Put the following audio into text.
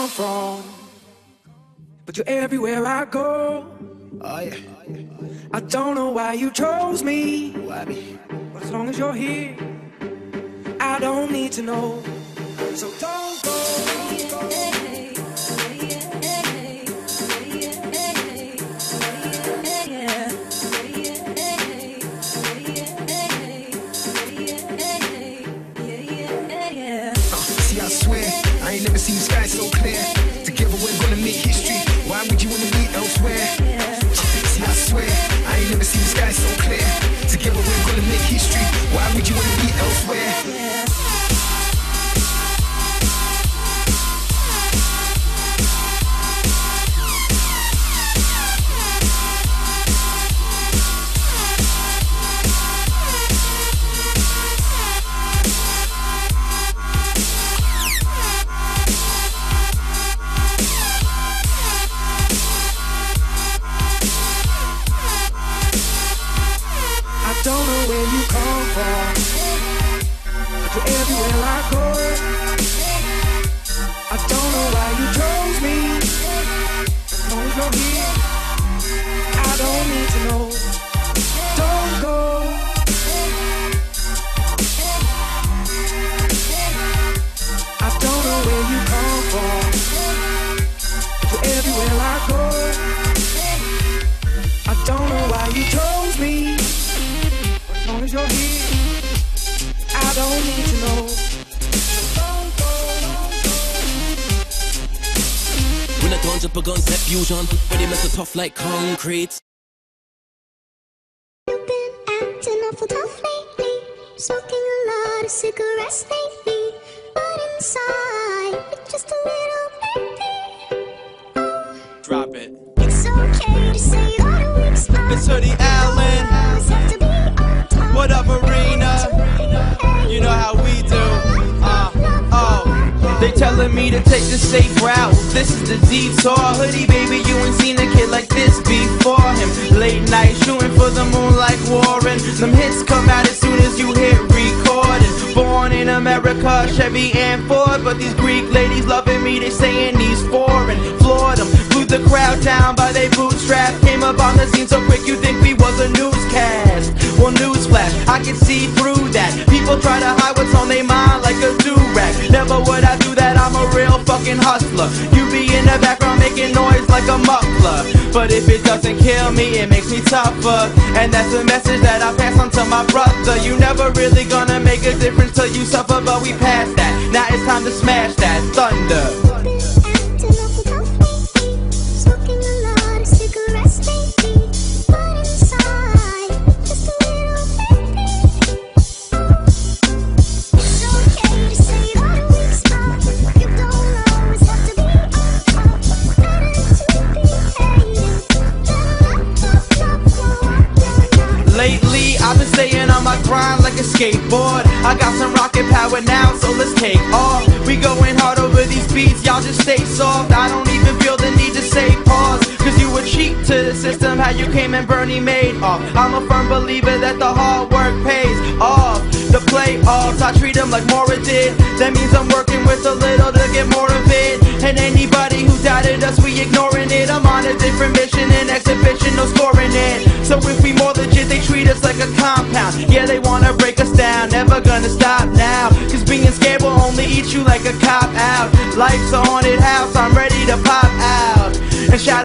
come from, but you're everywhere I go. Oh yeah. I don't know why you chose me, Why me? but as long as you're here, I don't need to know. So don't go. See, I swear, I ain't never seen the sky so clear. Together we're gonna make history. Why would you wanna be elsewhere? See, I swear, I ain't never seen the sky so clear. Together we're gonna make history. Why would you wanna be elsewhere? I don't know where you come from, but you're everywhere I go. I don't know why you chose me, as long as you're here, I don't need to know. Don't go. I don't know where you come from, but you're everywhere I go. I don't know why you chose me, as long as you're here, I don't need to know. When I don't jump a gun, set fusion, ready make it tough like concrete. You've been acting awful tough lately, smoking a lot of cigarettes lately, but inside, you're just a little baby. Drop it. It's okay to say all the weak spots. It's Hoodie Allen. Always have to be on top. What up, Arena? You know how we do. They telling me to take the safe route. This is the detour. Hoodie, baby, you ain't seen a kid like this before him. Late night shooting for the moon like Warren. Some hits come out as soon as you hit recording. Born in America, Chevy and Ford, but these Greek ladies loving me, they saying he's foreign. Floored them, blew the crowd down by they bootstrap. Came up on the scene so quick you think we was a newscast. Well, newsflash, I can see through that. People try to hide what's on their mind like a do-rag. Never would I do that, I'm a real fucking hustler. You be in the background making noise like a muffler, but if it doesn't kill me, it makes me tougher. And that's the message that I pass on to my brother. You never really gonna make a difference till you suffer, but we passed that. Now it's time to smash that thunder. You've been acting awful tough lately, smoking a lot of cigarettes lately, but inside, just a little baby. It's okay to say all the weak spots. You don't always have to be on top. Better to behave than Lately, I've been staying on my grind like a skateboard. I got some rocket power now, so let's take off. We going hard over these beats, y'all just stay soft. I don't even feel the need to say pause, cause you were cheap to the system, how you came and Bernie made off. I'm a firm believer that the hard work pays off. The playoffs, I treat them like Mora did. That means I'm working with a little to get more of it. And anybody who doubted us, we ignoring it. I'm on a different mission, an exhibition, no scoring it. So if we more legit, they treat us like a compound. Yeah, they wanna break us down, never gonna stop now. Cause being scared will only eat you like a cop out. Life's a haunted house, I'm ready to pop out and shout